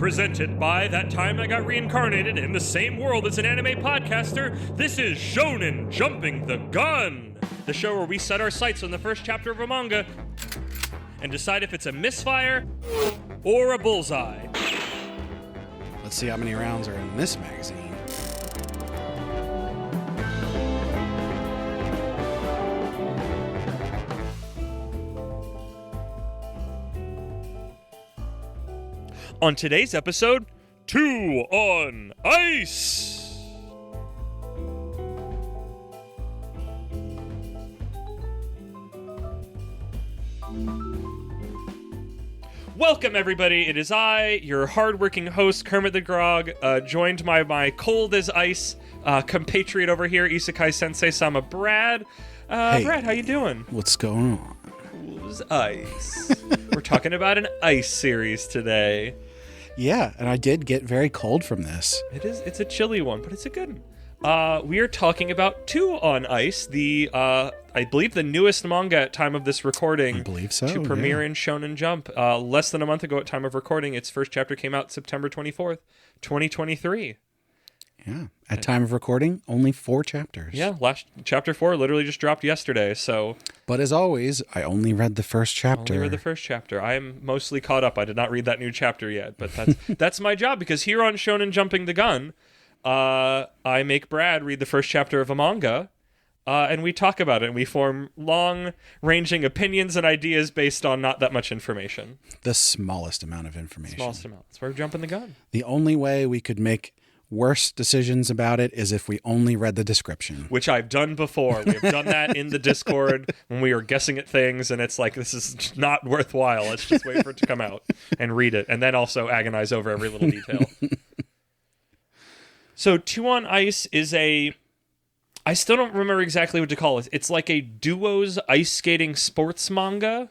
Presented by That Time I Got Reincarnated in the Same World as an Anime Podcaster, this is Shonen Jumping the Gun, the show where we set our sights on the first chapter of a manga and decide if it's a misfire or a bullseye. Let's see how many rounds are in this magazine. On today's episode, 2 on Ice! Welcome, everybody. It is I, your hardworking host, Kermit the Grog, joined by my cold as ice compatriot over here, Isekai Sensei Sama Brad. Hey, Brad, how you doing? What's going on? Cool as ice. We're talking about an ice series today. Yeah, and I did get very cold from this. It's a chilly one, but it's a good one. We are talking about 2 on Ice, I believe the newest manga at time of this recording. I believe so, to premiere in Shonen Jump. Less than a month ago at time of recording, its first chapter came out September 24th, 2023. Yeah, at time of recording, only 4 chapters. Yeah, last chapter 4 literally just dropped yesterday, so... But as always, I only read the first chapter. Only read the first chapter. I am mostly caught up. I did not read that new chapter yet, but that's my job, because here on Shonen Jumping the Gun, I make Brad read the first chapter of a manga, and we talk about it, and we form long-ranging opinions and ideas based on not that much information. The smallest amount of information. Smallest amount. That's where we're jumping the gun. The only way we could make worse decisions about it is if we only read the description. Which I've done before. We have done that in the Discord when we were guessing at things, and it's like, this is not worthwhile. Let's just wait for it to come out and read it, and then also agonize over every little detail. So 2 on Ice is I still don't remember exactly what to call it. It's like a duos ice skating sports manga.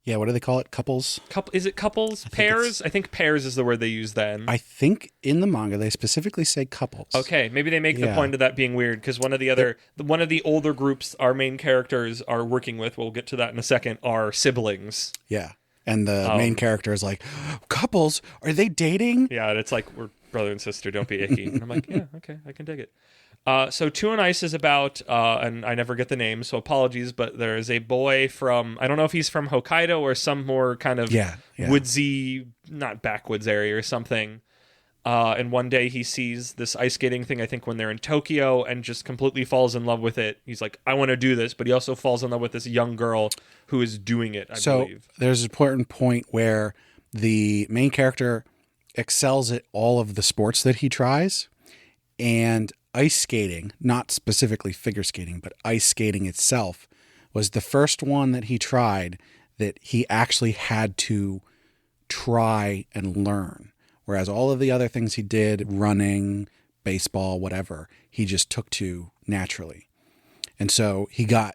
Yeah, what do they call it? Couples? Is it couples? Pairs? I think pairs is the word they use then. I think in the manga they specifically say couples. Okay, maybe they make the point of that being weird, because one of the older groups our main characters are working with, we'll get to that in a second, are siblings. Yeah, and the main character is like, couples? Are they dating? Yeah, and it's like, we're brother and sister, don't be icky. And I'm like, yeah, okay, I can dig it. So 2 on Ice is about, and I never get the name, so apologies, but there is a boy from, I don't know if he's from Hokkaido or some more kind of woodsy, not backwoods area or something. And one day he sees this ice skating thing, I think when they're in Tokyo, and just completely falls in love with it. He's like, I want to do this, but he also falls in love with this young girl who is doing it, I believe. So there's an important point where the main character excels at all of the sports that he tries, and ice skating, not specifically figure skating, but ice skating itself, was the first one that he tried that he actually had to try and learn. Whereas all of the other things he did, running, baseball, whatever, he just took to naturally. And so he got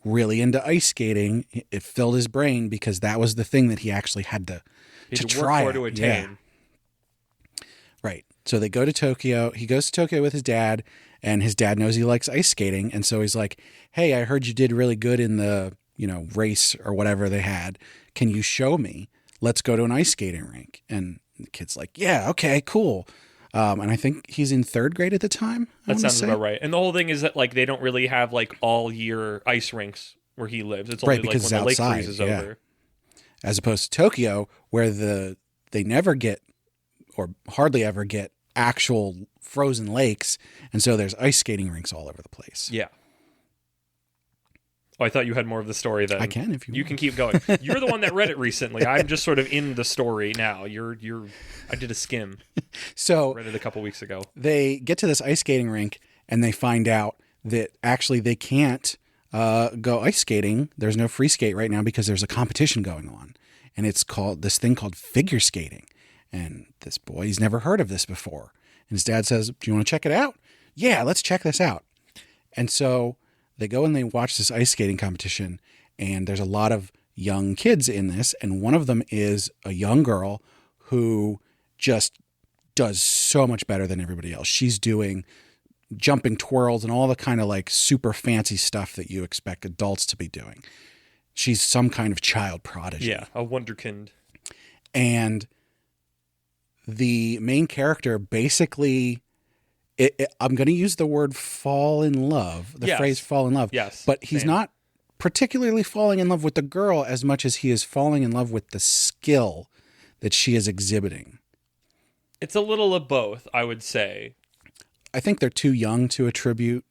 really into ice skating. It filled his brain because that was the thing that he actually had to try. Work for to attain. Yeah. Right. So they go to Tokyo. He goes to Tokyo with his dad, and his dad knows he likes ice skating. And so he's like, hey, I heard you did really good in the, race or whatever they had. Can you show me? Let's go to an ice skating rink. And the kid's like, yeah, okay, cool. And I think he's in 3rd grade at the time. That sounds about right. And the whole thing is that they don't really have all year ice rinks where he lives. It's only when the lake freezes over. As opposed to Tokyo, where they never get, or hardly ever get, actual frozen lakes, and so there's ice skating rinks all over the place. Yeah. Oh, I thought you had more of the story then. I can if you want. Can keep going. You're the one that read it recently. I'm just sort of in the story now. I did a skim. So read it a couple weeks ago. They get to this ice skating rink, and they find out that actually they can't go ice skating. There's no free skate right now because there's a competition going on, and it's this thing called figure skating. And this boy, he's never heard of this before. And his dad says, do you want to check it out? Yeah, let's check this out. And so they go and they watch this ice skating competition. And there's a lot of young kids in this. And one of them is a young girl who just does so much better than everybody else. She's doing jumping twirls and all the kind of super fancy stuff that you expect adults to be doing. She's some kind of child prodigy. Yeah, a wonderkind. And the main character basically, I'm going to use the word fall in love, the Yes. phrase fall in love. Yes, But he's same. not particularly falling in love with the girl as much as he is falling in love with the skill that she is exhibiting. It's a little of both, I would say. I think they're too young to attribute.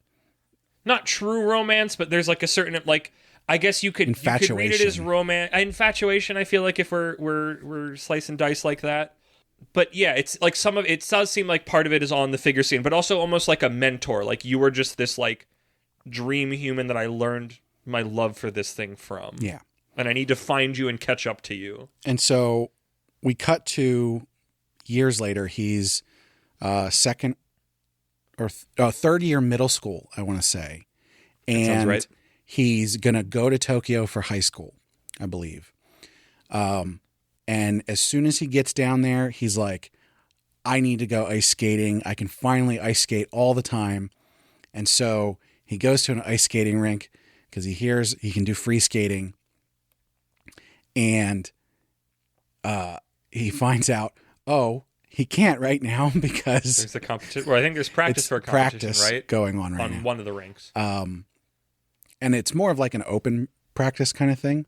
Not true romance, but there's like a certain, like, I guess you could read it as romance. Infatuation, I feel like, if we're slice and dice like that. But yeah, it's like it does seem like part of it is on the figure scene, but also almost like a mentor. Like, you were just this like dream human that I learned my love for this thing from. Yeah. And I need to find you and catch up to you. And so we cut to years later. He's second or third year middle school, I want to say. And sounds right. He's going to go to Tokyo for high school, I believe. And as soon as he gets down there, he's like, I need to go ice skating. I can finally ice skate all the time. And so he goes to an ice skating rink because he hears he can do free skating. And he finds out, he can't right now because there's a competition. Well, I think there's practice for a competition, right? Going on right on now. One of the rinks. And it's more of like an open practice kind of thing.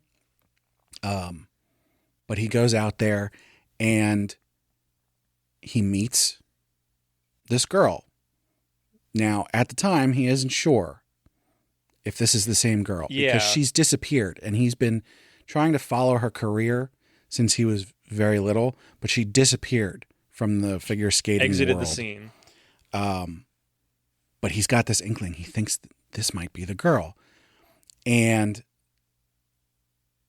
But he goes out there and he meets this girl. Now, at the time, he isn't sure if this is the same girl because she's disappeared, and he's been trying to follow her career since he was very little, but she disappeared from the figure skating Exited world. the scene. But he's got this inkling. He thinks this might be the girl. And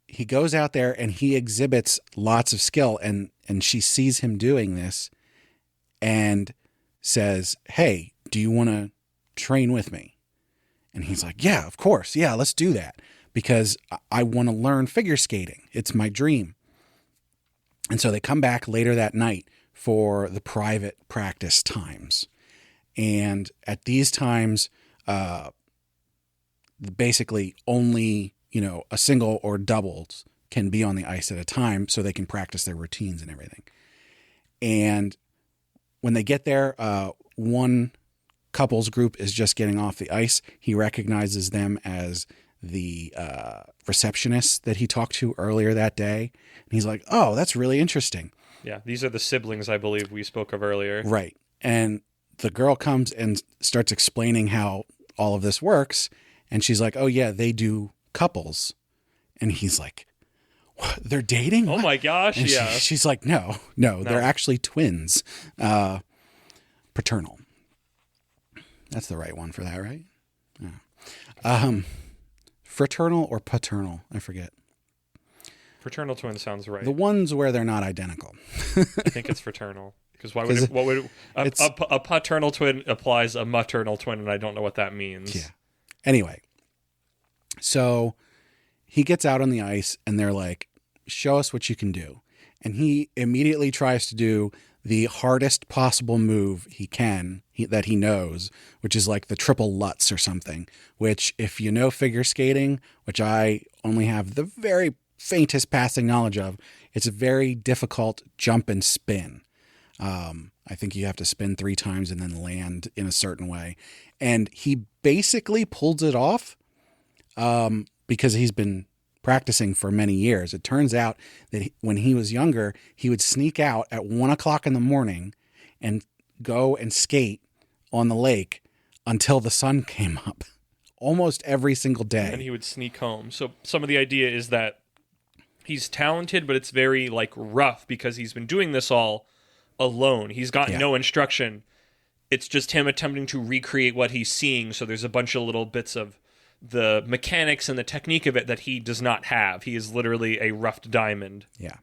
he goes out there and he exhibits lots of skill, and she sees him doing this and says, hey, do you want to train with me? And he's like, yeah, of course. Yeah, let's do that because I want to learn figure skating. It's my dream. And so they come back later that night for the private practice times. And at these times, basically only, a single or doubles can be on the ice at a time so they can practice their routines and everything. And when they get there, one couples group is just getting off the ice. He recognizes them as the receptionist that he talked to earlier that day. And he's like, oh, that's really interesting. Yeah, these are the siblings, I believe, we spoke of earlier. Right. And the girl comes and starts explaining how all of this works. And she's like, oh, yeah, they do couples. And he's like, what? They're dating? Oh, What? my gosh, And yeah. she's like, no, they're actually twins. Paternal. That's the right one for that, right? Yeah. Fraternal or paternal? I forget. Fraternal twin sounds right. The ones where they're not identical. I think it's fraternal. Because a paternal twin applies a maternal twin, and I don't know what that means. Yeah. Anyway, so he gets out on the ice and they're like, show us what you can do. And he immediately tries to do the hardest possible move that he knows, which is like the triple Lutz or something, which if you know figure skating, which I only have the very faintest passing knowledge of, it's a very difficult jump and spin. I think you have to spin 3 times and then land in a certain way. And he basically pulls it off because he's been practicing for many years. It turns out that when he was younger, he would sneak out at 1:00 in the morning and go and skate on the lake until the sun came up almost every single day. And he would sneak home. So some of the idea is that he's talented, but it's very like rough because he's been doing this all alone. He's got no instruction. It's just him attempting to recreate what he's seeing. So there's a bunch of little bits of the mechanics and the technique of it that he does not have. He is literally a roughed diamond. Yeah.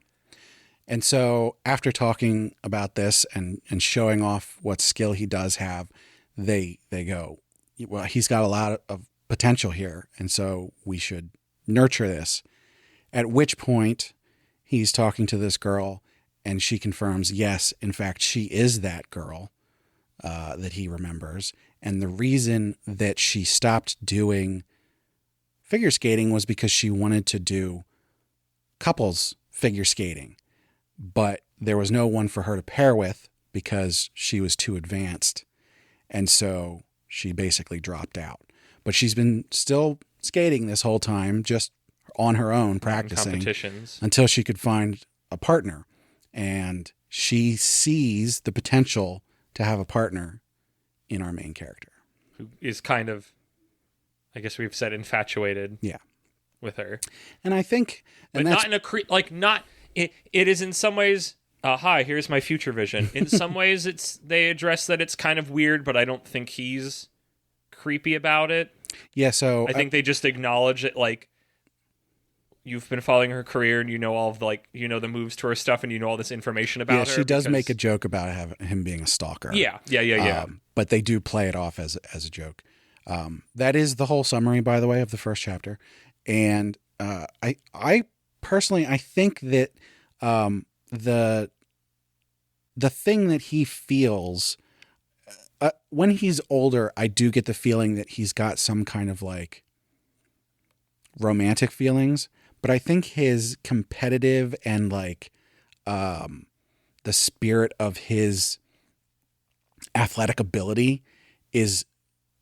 And so after talking about this and showing off what skill he does have, they go, well, he's got a lot of potential here. And so we should nurture this. At which point he's talking to this girl and she confirms, yes, in fact, she is that girl that he remembers. And the reason that she stopped doing figure skating was because she wanted to do couples figure skating. but there was no one for her to pair with because she was too advanced. And so she basically dropped out. But she's been still skating this whole time, just on her own, practicing competitions until she could find a partner. And she sees the potential to have a partner in our main character, who is kind of, I guess we've said, infatuated. Yeah. With her. And I think, but not in a it is in some ways. Hi, here's my future vision. In some ways, they address that it's kind of weird, but I don't think he's creepy about it. Yeah, so I think they just acknowledge it, like, you've been following her career and you know all of the, like, you know, the moves to her stuff and you know all this information about her. Yeah, she does make a joke about him being a stalker. Yeah. But they do play it off as a joke. That is the whole summary, by the way, of the first chapter. And I personally, I think that the thing that he feels when he's older, I do get the feeling that he's got some kind of like romantic feelings, but I think his competitive and like the spirit of his athletic ability is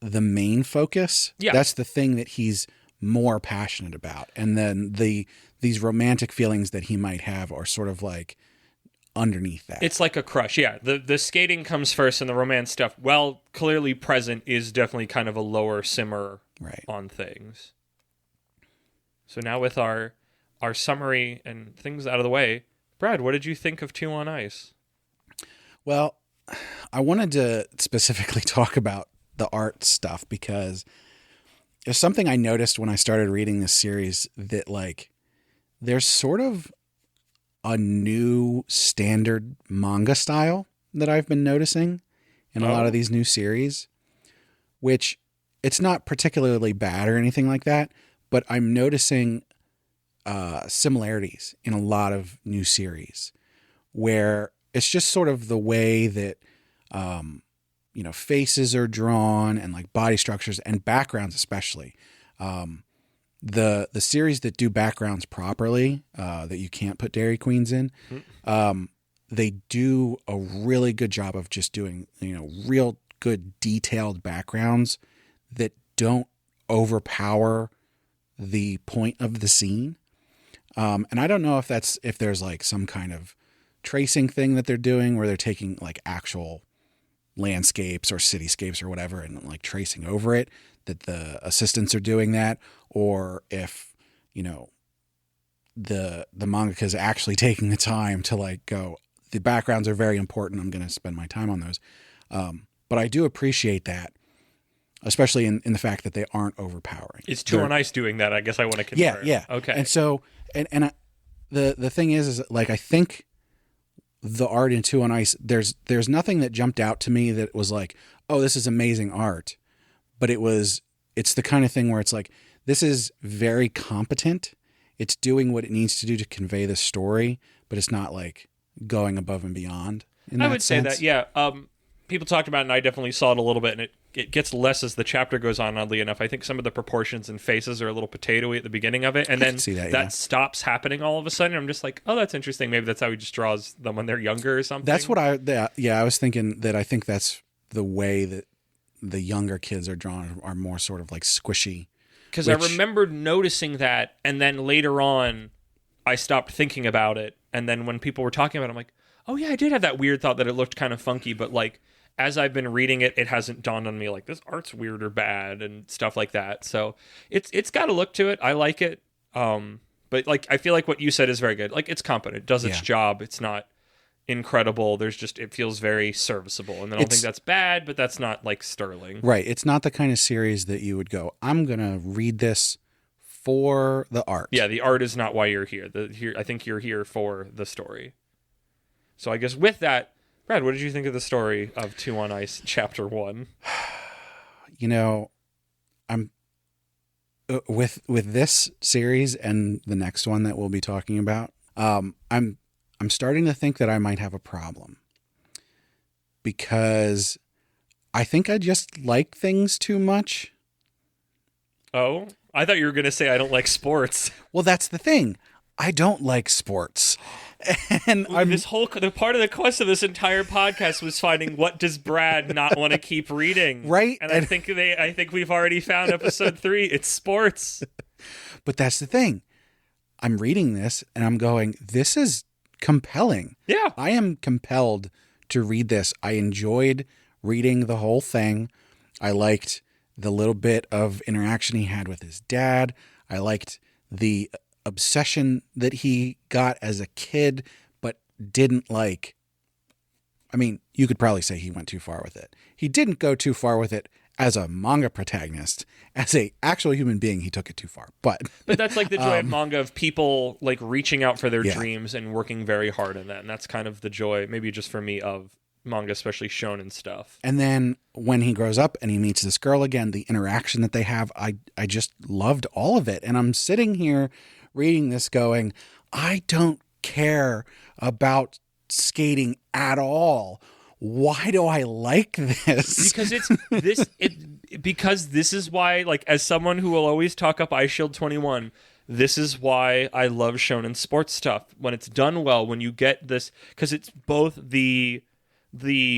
the main focus. Yeah. That's the thing that he's more passionate about. And then these romantic feelings that he might have are sort of like underneath that. It's like a crush. Yeah. The skating comes first and the romance stuff, while clearly present, is definitely kind of a lower simmer on things. So now with our summary and things out of the way, Brad, what did you think of Two on Ice? Well, I wanted to specifically talk about the art stuff because there's something I noticed when I started reading this series that like there's sort of a new standard manga style that I've been noticing in a lot of these new series, which it's not particularly bad or anything like that, but I'm noticing similarities in a lot of new series where it's just sort of the way that, faces are drawn and like body structures and backgrounds, especially. The series that do backgrounds properly, that you can't put Dairy Queens in, they do a really good job of just doing, real good detailed backgrounds that don't overpower the point of the scene. And I don't know if there's like some kind of tracing thing that they're doing where they're taking like actual landscapes or cityscapes or whatever and like tracing over it, that the assistants are doing that, or if, the mangaka is actually taking the time to like go, the backgrounds are very important, I'm going to spend my time on those. But I do appreciate that, especially in the fact that they aren't overpowering. Is Two on Ice doing that? I guess I want to confirm. Yeah. Okay. And so, the thing is like, I think the art in Two on Ice, there's nothing that jumped out to me that was like, oh, this is amazing art. But it's the kind of thing where it's like, this is very competent. It's doing what it needs to do to convey the story, but it's not like going above and beyond. I would say that, yeah. People talked about it, and I definitely saw it a little bit, and it gets less as the chapter goes on, oddly enough. I think some of the proportions and faces are a little potatoey at the beginning of it, and then that stops happening all of a sudden. I'm just like, oh, that's interesting. Maybe that's how he just draws them when they're younger or something. That's what I was thinking, that I think that's the way that the younger kids are drawn, are more sort of like squishy. Because I remembered noticing that, and then later on, I stopped thinking about it, and then when people were talking about it, I'm like, oh yeah, I did have that weird thought that it looked kind of funky, but like, as I've been reading it, it hasn't dawned on me like this art's weird or bad and stuff like that. So it's got a look to it. I like it. But like, I feel like what you said is very good. Like, it's competent, does its job. It's not incredible. It feels very serviceable. And I don't think that's bad, but that's not like sterling. Right. It's not the kind of series that you would go, I'm going to read this for the art. Yeah. The art is not why you're here. I think you're here for the story. So I guess with that, Brad, what did you think of the story of Two on Ice Chapter 1? I'm with this series and the next one that we'll be talking about. I'm starting to think that I might have a problem because I think I just like things too much. Oh, I thought you were going to say I don't like sports. Well, that's the thing. I don't like sports. And the part of the quest of this entire podcast was finding what does Brad not want to keep reading, right? And I think we've already found episode 3. It's sports. But that's the thing. I'm reading this and I'm going, this is compelling. Yeah. I am compelled to read this. I enjoyed reading the whole thing. I liked the little bit of interaction he had with his dad. I liked the obsession that he got as a kid, but didn't like. I mean, you could probably say he went too far with it. He didn't go too far with it as a manga protagonist. As a actual human being, he took it too far. But that's like the joy of manga, of people like reaching out for their dreams and working very hard in that. And that's kind of the joy, maybe just for me, of manga, especially shonen stuff. And then when he grows up and he meets this girl again, the interaction that they have, I just loved all of it. And I'm sitting here reading this going, I don't care about skating at all. Why do I like this? Because this is why, like, as someone who will always talk up Ice Shield 21, this is why I love shonen sports stuff. When it's done well, when you get this, because it's both the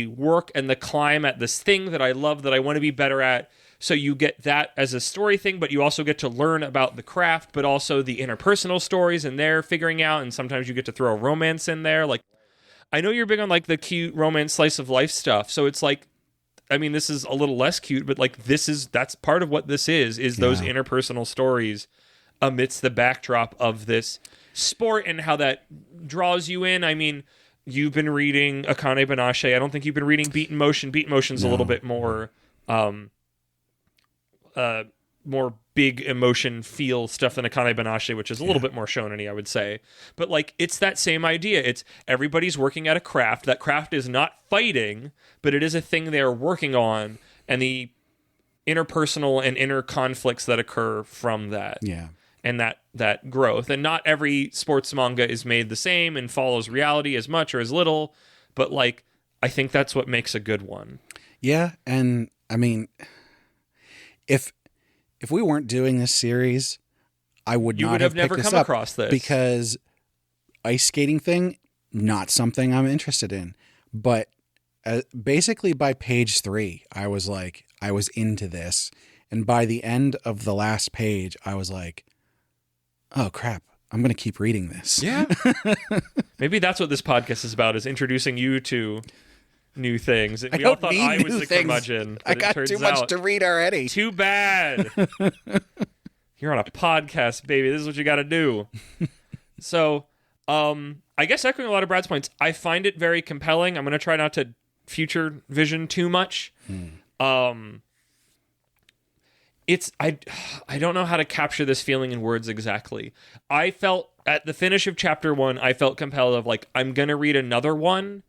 work and the climb at this thing that I love, that I want to be better at. So you get that as a story thing, but you also get to learn about the craft, but also the interpersonal stories and their figuring out. And sometimes you get to throw a romance in there. Like, I know you're big on like the cute romance slice of life stuff. So it's like, I mean, this is a little less cute, but like that's part of what this is those interpersonal stories amidst the backdrop of this sport and how that draws you in. I mean, you've been reading Akane Banashi. I don't think you've been reading Beat in Motion. Beat in Motion's a little bit more more big emotion feel stuff than Akane Banashi, which is a little bit more shonen-y, I would say. But like, it's that same idea. It's everybody's working at a craft. That craft is not fighting, but it is a thing they're working on, and the interpersonal and inner conflicts that occur from that. Yeah. And that growth. And not every sports manga is made the same and follows reality as much or as little, but like, I think that's what makes a good one. Yeah, and I mean, if we weren't doing this series, I would not have never picked come this up across this. Because ice skating thing, not something I'm interested in. But basically by page 3, I was like, I was into this. And by the end of the last page, I was like, oh crap, I'm going to keep reading this. Yeah. Maybe that's what this podcast is about, is introducing you to new things. We all thought I was the curmudgeon. I got too much to read already. Too bad. You're on a podcast, baby. This is what you got to do. So, I guess echoing a lot of Brad's points, I find it very compelling. I'm going to try not to future vision too much. I don't know how to capture this feeling in words exactly. I felt at the finish of chapter 1, I felt compelled of like, I'm going to read another one,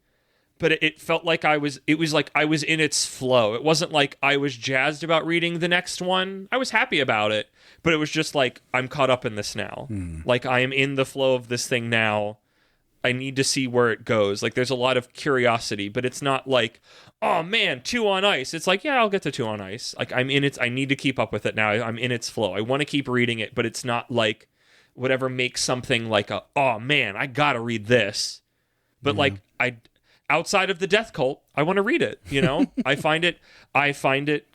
but it felt like I was in its flow. It wasn't like I was jazzed about reading the next one. I was happy about it, but it was just like, I'm caught up in this now. Like, I am in the flow of this thing now. I need to see where it goes. Like, there's a lot of curiosity, but it's not like, oh man, 2 on Ice. It's like, yeah, I'll get to 2 on Ice. Like, I'm in it. I need to keep up with it now. I'm in its flow. I want to keep reading it, but it's not like whatever makes something like oh man, I gotta read this. But like, outside of the Death Cult, I want to read it. You know, I find it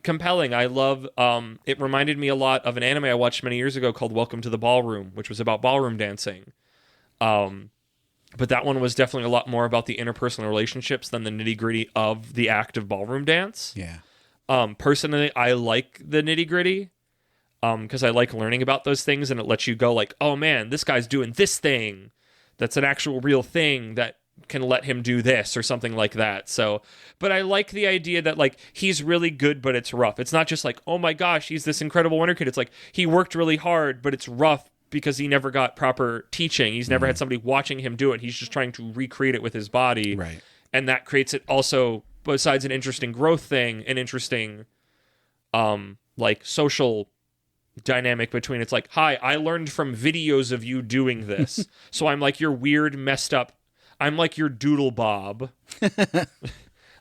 compelling. I love. It reminded me a lot of an anime I watched many years ago called Welcome to the Ballroom, which was about ballroom dancing. But that one was definitely a lot more about the interpersonal relationships than the nitty-gritty of the act of ballroom dance. Yeah. Personally, I like the nitty-gritty because I like learning about those things, and it lets you go like, oh man, this guy's doing this thing that's an actual real thing that can let him do this or something like that. So, but I like the idea that like, he's really good, but it's rough. It's not just like, oh my gosh, he's this incredible wonder kid. It's like, he worked really hard, but it's rough because he never got proper teaching. He's never had somebody watching him do it. He's just trying to recreate it with his body. Right. And that creates it also, besides an interesting growth thing, an interesting like social dynamic between, it's like, hi, I learned from videos of you doing this. So I'm like your weird, messed up, I'm like your Doodle Bob.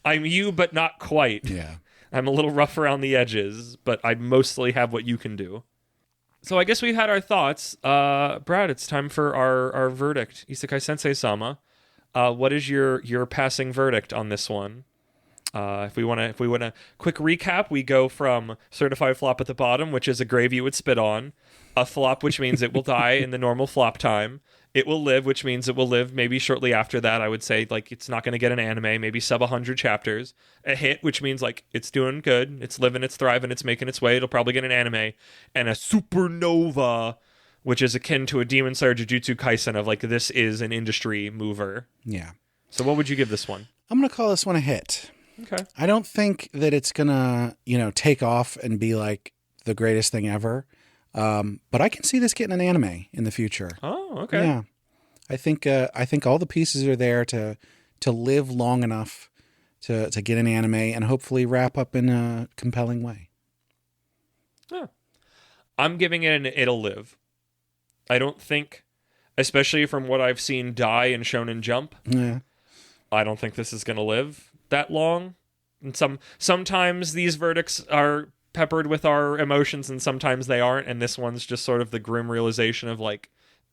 I'm you, but not quite. Yeah. I'm a little rough around the edges, but I mostly have what you can do. So I guess we've had our thoughts. Brad, it's time for our verdict. Isekai Sensei Sama. What is your passing verdict on this one? If we want to quick recap, we go from certified flop at the bottom, which is a grave you would spit on, a flop, which means it will die in the normal flop time. It will live, which means it will live maybe shortly after that. I would say like it's not going to get an anime, maybe sub 100 chapters. A hit, which means like it's doing good, it's living, it's thriving, it's making its way. It'll probably get an anime, and a supernova, which is akin to a Demon Slayer Jujutsu Kaisen of like this is an industry mover. Yeah. So what would you give this one? I'm going to call this one a hit. Okay. I don't think that it's going to, take off and be like the greatest thing ever. But I can see this getting an anime in the future. Oh, okay. Yeah. I think all the pieces are there to live long enough to get an anime and hopefully wrap up in a compelling way. Yeah. I'm giving it an it'll live. I don't think, especially from what I've seen die in Shonen Jump, Yeah. I don't think this is going to live that long. And sometimes these verdicts are peppered with our emotions and sometimes they aren't, and this one's just sort of the grim realization of like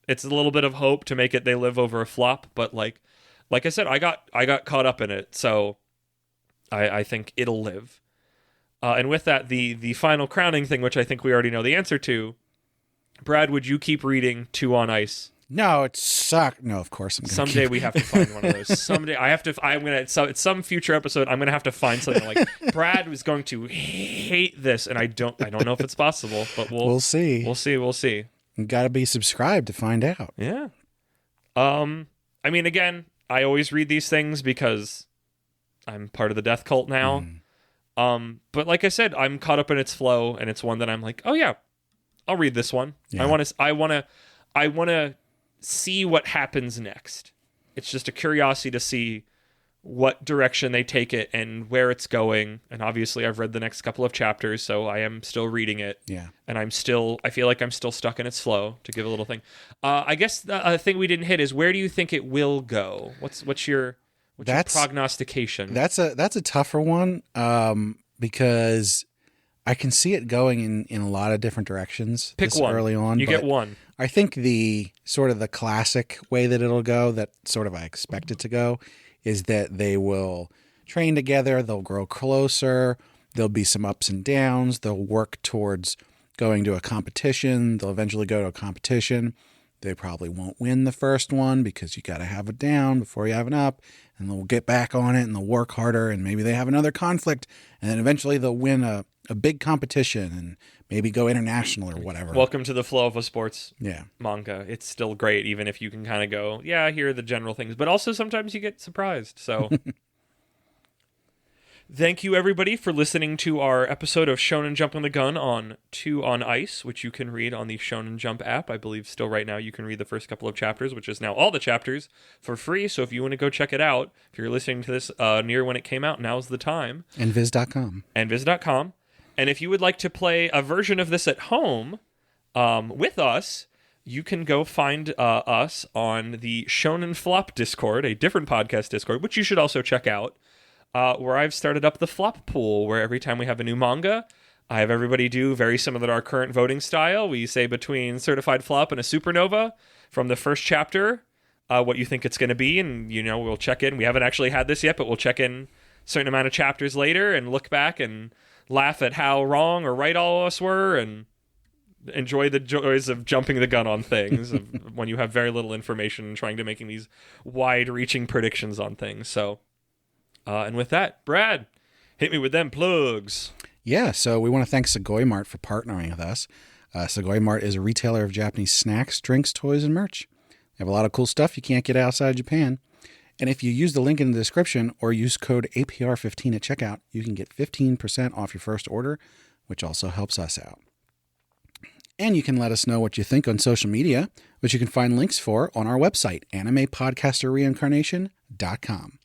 it's a little bit of hope to make it they live over a flop, but like I said, I got caught up in it, so I think it'll live. And with that, the final crowning thing, which I think we already know the answer to, Brad, would you keep reading Two on Ice? No, it sucked. No, of course I'm going to Someday we have to find one of those. Someday it's some future episode I'm going to have to find something like Brad was going to hate this, and I don't know if it's possible, but we'll see. We'll see. You got to be subscribed to find out. Yeah. I mean, again, I always read these things because I'm part of the death cult now. But like I said, I'm caught up in its flow, and it's one that I'm like, oh yeah, I'll read this one. Yeah. I want to see what happens next. It's just a curiosity to see what direction they take it and where it's going. And obviously I've read the next couple of chapters, so I am still reading it. Yeah. And I feel like I'm still stuck in its flow, to give a little thing. I guess the thing we didn't hit is, where do you think it will go? What's your prognostication? That's a tougher one, because I can see it going in a lot of different directions. Pick one early on. You get one. I think the sort of the classic way that it'll go, that sort of I expect it to go, is that they will train together, they'll grow closer, there'll be some ups and downs, they'll work towards going to a competition, they'll eventually go to a competition. They probably won't win the first one because you got to have a down before you have an up, and they'll get back on it and they'll work harder, and maybe they have another conflict, and then eventually they'll win a big competition and maybe go international or whatever. Welcome to the flow of a sports Yeah. manga. It's still great, even if you can kind of go, yeah, here are the general things. But also sometimes you get surprised. So thank you, everybody, for listening to our episode of Shonen Jumping the Gun on Two on Ice, which you can read on the Shonen Jump app. I believe still right now you can read the first couple of chapters, which is now all the chapters, for free. So if you want to go check it out, if you're listening to this near when it came out, now's the time. And viz.com. And viz.com. And if you would like to play a version of this at home with us, you can go find us on the Shonen Flop Discord, a different podcast Discord, which you should also check out, where I've started up the flop pool, where every time we have a new manga, I have everybody do very similar to our current voting style. We say between certified flop and a supernova from the first chapter, what you think it's going to be, and we'll check in. We haven't actually had this yet, but we'll check in a certain amount of chapters later and look back and laugh at how wrong or right all of us were, and enjoy the joys of jumping the gun on things when you have very little information and trying to making these wide-reaching predictions on things. So, and with that, Brad, hit me with them plugs. Yeah, so we want to thank Sugoi Mart for partnering with us. Sugoi Mart is a retailer of Japanese snacks, drinks, toys, and merch. They have a lot of cool stuff you can't get outside Japan. And if you use the link in the description or use code APR15 at checkout, you can get 15% off your first order, which also helps us out. And you can let us know what you think on social media, which you can find links for on our website, animepodcasterreincarnation.com.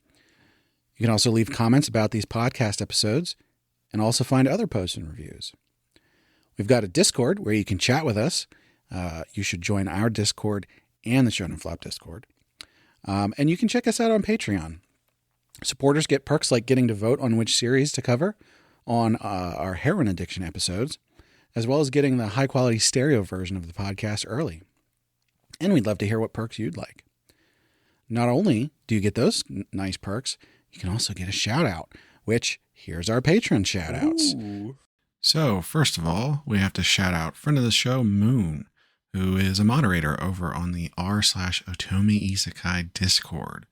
You can also leave comments about these podcast episodes and also find other posts and reviews. We've got a Discord where you can chat with us. You should join our Discord and the Shonen Flop Discord. And you can check us out on Patreon. Supporters get perks like getting to vote on which series to cover on our heroin addiction episodes. as well as getting the high-quality stereo version of the podcast early. And we'd love to hear what perks you'd like. Not only do you get those nice perks, you can also get a shout-out, which, here's our patron shout-outs. Ooh. So, first of all, we have to shout out friend of the show, Moon, who is a moderator over on the r/Otomi Isekai Discord.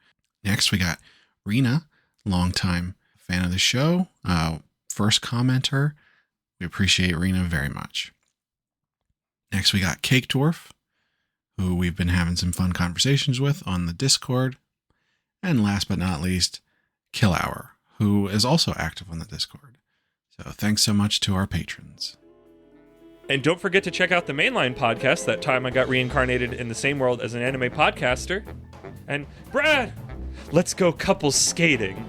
Next, we got Rena, longtime fan of the show, first commenter. We appreciate Rena very much. Next, we got Cake Dwarf, who we've been having some fun conversations with on the Discord. And last but not least, Kill Hour, who is also active on the Discord. So thanks so much to our patrons. And don't forget to check out the Mainline podcast, that time I got reincarnated in the same world as an anime podcaster. And Brad, let's go couples skating.